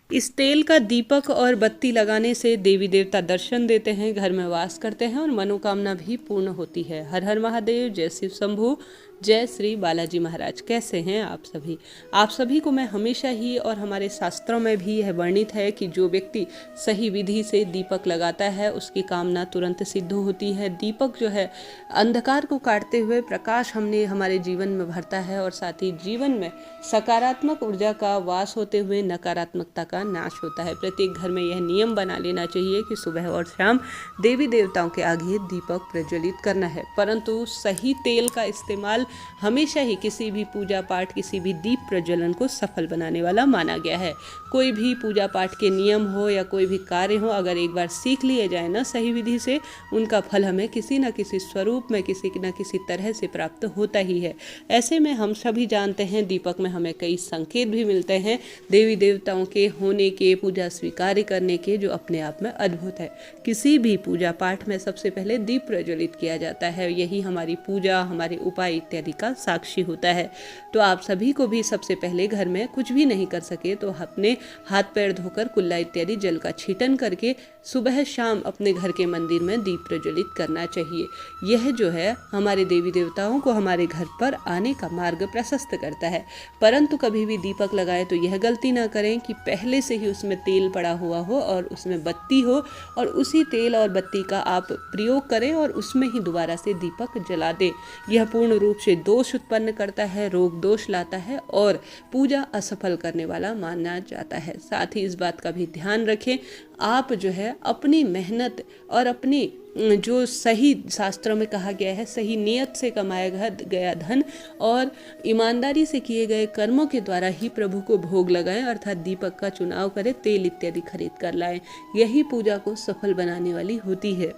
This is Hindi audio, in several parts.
इस तेल का दीपक और बत्ती लगाने से देवी देवता दर्शन देते हैं, घर में वास करते हैं और मनोकामना भी पूर्ण होती है। हर हर महादेव, जय शिव शंभू, जय श्री बालाजी महाराज। कैसे हैं आप सभी? आप सभी को मैं हमेशा ही और हमारे शास्त्रों में भी यह वर्णित है कि जो व्यक्ति सही विधि से दीपक लगाता है उसकी कामना तुरंत सिद्ध होती है। दीपक जो है अंधकार को काटते हुए प्रकाश हमने हमारे जीवन में भरता है और साथ ही जीवन में सकारात्मक ऊर्जा का वास होते हुए नकारात्मकता का नाश होता है। प्रत्येक घर में यह नियम बना लेना चाहिए कि सुबह और शाम देवी देवताओं के आगे दीपक प्रज्वलित करना है। परंतु सही तेल का इस्तेमाल हमेशा ही किसी भी पूजा पाठ, किसी भी दीप प्रज्वलन को सफल बनाने वाला माना गया है। कोई भी पूजा पाठ के नियम हो या कोई भी कार्य हो, अगर एक बार सीख लिए जाए ना सही विधि से, उनका फल हमें किसी न किसी स्वरूप में, किसी न किसी तरह से प्राप्त होता ही है। ऐसे में हम सभी जानते हैं दीपक में हमें कई संकेत भी मिलते हैं देवी देवताओं के होने के, पूजा स्वीकार करने के, जो अपने आप में अद्भुत है। किसी भी पूजा पाठ में सबसे पहले दीप प्रज्वलित किया जाता है। यही हमारी पूजा, हमारे उपाय इत्यादि का साक्षी होता है। तो आप सभी को भी सबसे पहले घर में कुछ भी नहीं कर सके तो अपने हाथ पैर धोकर कुल्ला इत्यादि जल का छीटन करके सुबह शाम अपने घर के मंदिर में दीप प्रज्वलित करना चाहिए। यह जो है हमारे देवी देवताओं को हमारे घर पर आने का मार्ग प्रशस्त करता है। परंतु कभी भी दीपक लगाए तो यह गलती ना करें कि पहले से ही उसमें तेल पड़ा हुआ हो और उसमें बत्ती हो और उसी तेल और बत्ती का आप प्रयोग करें और उसमें ही दोबारा से दीपक जला दें। यह पूर्ण रूप से दोष उत्पन्न करता है, रोग दोष लाता है और पूजा असफल करने वाला माना जाता है। साथ ही इस बात का भी ध्यान रखें, आप जो है अपनी मेहनत और अपनी जो सही शास्त्रों में कहा गया है सही नियत से कमाया गया धन और ईमानदारी से किए गए कर्मों के द्वारा ही प्रभु को भोग लगाएं, अर्थात दीपक का चुनाव करें, तेल इत्यादि खरीद कर लाएं। यही पूजा को सफल बनाने वाली होती है।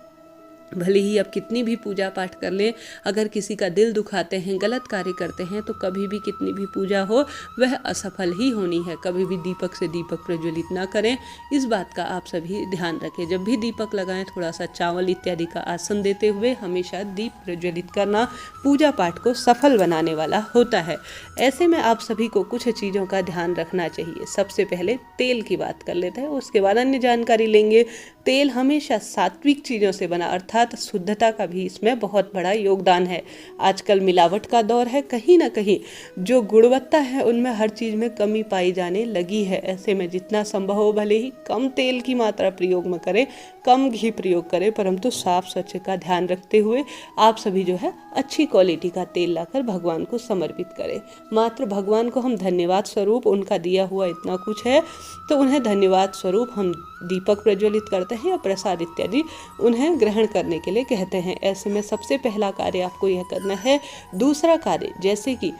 भले ही आप कितनी भी पूजा पाठ कर लें, अगर किसी का दिल दुखाते हैं, गलत कार्य करते हैं, तो कभी भी कितनी भी पूजा हो वह असफल ही होनी है। कभी भी दीपक से दीपक प्रज्वलित ना करें, इस बात का आप सभी ध्यान रखें। जब भी दीपक लगाएं थोड़ा सा चावल इत्यादि का आसन देते हुए हमेशा दीप प्रज्वलित करना पूजा पाठ को सफल बनाने वाला होता है। ऐसे में आप सभी को कुछ चीज़ों का ध्यान रखना चाहिए। सबसे पहले तेल की बात कर लेते हैं, उसके बाद अन्य जानकारी लेंगे। तेल हमेशा सात्विक चीज़ों से बना, अर्थात शुद्धता का भी इसमें बहुत बड़ा योगदान है। आजकल मिलावट का दौर है, कहीं ना कहीं जो गुणवत्ता है उनमें हर चीज़ में कमी पाई जाने लगी है। ऐसे में जितना संभव हो भले ही कम तेल की मात्रा प्रयोग में करें, कम घी प्रयोग करें, परंतु साफ स्वच्छ का ध्यान रखते हुए आप सभी जो है अच्छी क्वालिटी का तेल लाकर भगवान को समर्पित करें। मात्र भगवान को हम धन्यवाद स्वरूप, उनका दिया हुआ इतना कुछ है तो उन्हें धन्यवाद स्वरूप हम दीपक प्रज्वलित करते हैं या प्रसाद इत्यादि उन्हें ग्रहण करने के लिए कहते हैं। ऐसे में सबसे पहला कार्य आपको यह करना है। दूसरा कार्य, जैसे कि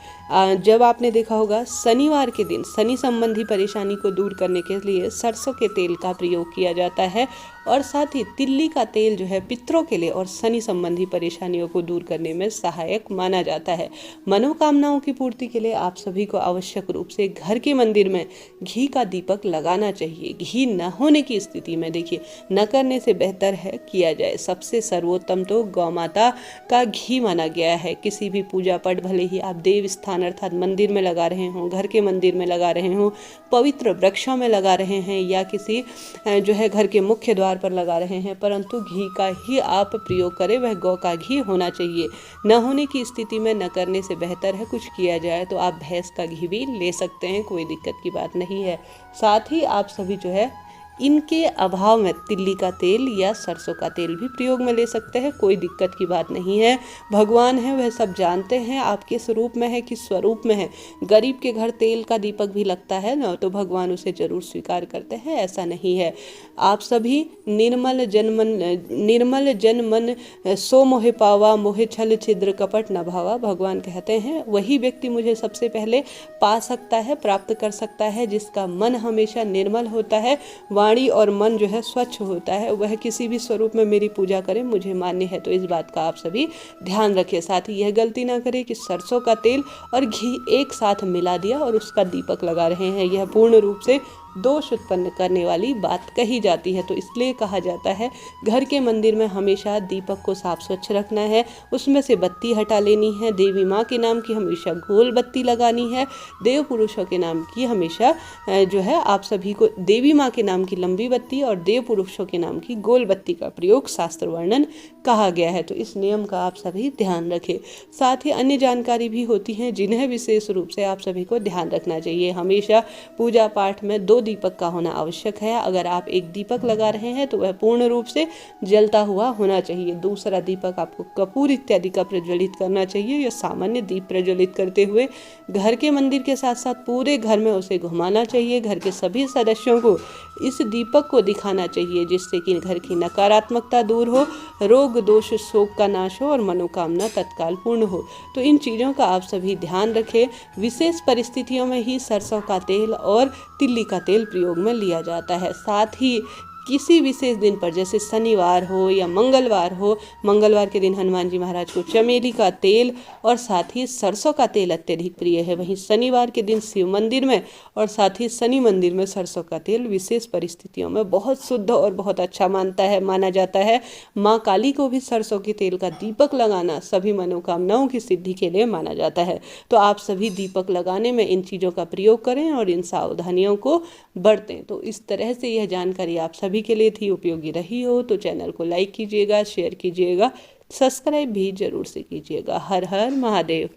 जब आपने देखा होगा शनिवार के दिन शनि संबंधी परेशानी को दूर करने के लिए सरसों के तेल का प्रयोग किया जाता है और साथ ही तिल्ली का तेल जो है पितरों के लिए और शनि संबंधी परेशानियों को दूर करने में सहायक माना जाता है। मनोकामनाओं की पूर्ति के लिए आप सभी को आवश्यक रूप से घर के मंदिर में घी का दीपक लगाना चाहिए। घी न होने की स्थिति में देखिए न करने से बेहतर है किया जाए। सबसे सर्वोत्तम तो गौ माता का घी माना गया है। किसी भी पूजा पाठ, भले ही आप देव स्थान अर्थात मंदिर में लगा रहे हों, घर के मंदिर में लगा रहे हों, पवित्र वृक्षों में लगा रहे हैं या किसी जो है घर के मुख्य द्वार पर लगा रहे हैं, परंतु घी का ही आप प्रयोग करें। वह गौ का घी होना चाहिए। न होने की स्थिति में न करने से बेहतर है कुछ किया जाए तो आप भैंस का घी भी ले सकते हैं, कोई दिक्कत की बात नहीं है। साथ ही आप सभी जो है इनके अभाव में तिल्ली का तेल या सरसों का तेल भी प्रयोग में ले सकते हैं, कोई दिक्कत की बात नहीं है। भगवान है वह सब जानते हैं आप किस रूप में है, किस स्वरूप में है। गरीब के घर तेल का दीपक भी लगता है ना, तो भगवान उसे जरूर स्वीकार करते हैं, ऐसा नहीं है। आप सभी निर्मल जन मन सो मोहे पावा, मोहे छल छिद्र कपट न भावा। भगवान कहते हैं वही व्यक्ति मुझे सबसे पहले पा सकता है, प्राप्त कर सकता है, जिसका मन हमेशा निर्मल होता है, वाणी और मन जो है स्वच्छ होता है। वह किसी भी स्वरूप में मेरी पूजा करे, मुझे मान्य है। तो इस बात का आप सभी ध्यान रखें। साथ ही यह गलती ना करें कि सरसों का तेल और घी एक साथ मिला दिया और उसका दीपक लगा रहे हैं। यह पूर्ण रूप से दोष उत्पन्न करने वाली बात कही जाती है। तो इसलिए कहा जाता है घर के मंदिर में हमेशा दीपक को साफ स्वच्छ रखना है, उसमें से बत्ती हटा लेनी है, देवी माँ के नाम की हमेशा गोल बत्ती लगानी है, देव पुरुषों के नाम की हमेशा जो है आप सभी को देवी माँ के नाम की लंबी बत्ती और देव पुरुषों के नाम की गोल बत्ती का प्रयोग शास्त्र वर्णन कहा गया है। तो इस नियम का आप सभी ध्यान रखें। साथ ही अन्य जानकारी भी होती हैं जिन्हें विशेष रूप से आप सभी को ध्यान रखना चाहिए। हमेशा पूजा पाठ में 2 दीपक का होना आवश्यक है। अगर आप एक दीपक लगा रहे हैं तो वह पूर्ण रूप से जलता हुआ होना चाहिए। दूसरा दीपक आपको कपूर इत्यादि का प्रज्वलित करना चाहिए या सामान्य दीप प्रज्वलित करते हुए घर के मंदिर के साथ साथ पूरे घर में उसे घुमाना चाहिए। घर के सभी सदस्यों को इस दीपक को दिखाना चाहिए, जिससे कि घर की नकारात्मकता दूर हो, रोग दोष शोक का नाश हो और मनोकामना तत्काल पूर्ण हो। तो इन चीज़ों का आप सभी ध्यान रखें। विशेष परिस्थितियों में ही सरसों का तेल और तिल्ली का तेल प्रयोग में लिया जाता है। साथ ही किसी विशेष दिन पर जैसे शनिवार हो या मंगलवार हो, मंगलवार के दिन हनुमान जी महाराज को चमेली का तेल और साथ ही सरसों का तेल अत्यधिक प्रिय है। वहीं शनिवार के दिन शिव मंदिर में और साथ ही शनि मंदिर में सरसों का तेल विशेष परिस्थितियों में बहुत शुद्ध और बहुत अच्छा माना जाता है। माँ काली को भी सरसों के तेल का दीपक लगाना सभी मनोकामनाओं की सिद्धि के लिए माना जाता है। तो आप सभी दीपक लगाने में इन चीज़ों का प्रयोग करें और इन सावधानियों को बरतें। तो इस तरह से यह जानकारी आप सभी के लिए थी। उपयोगी रही हो तो चैनल को लाइक कीजिएगा, शेयर कीजिएगा, सब्सक्राइब भी जरूर से कीजिएगा। हर हर महादेव।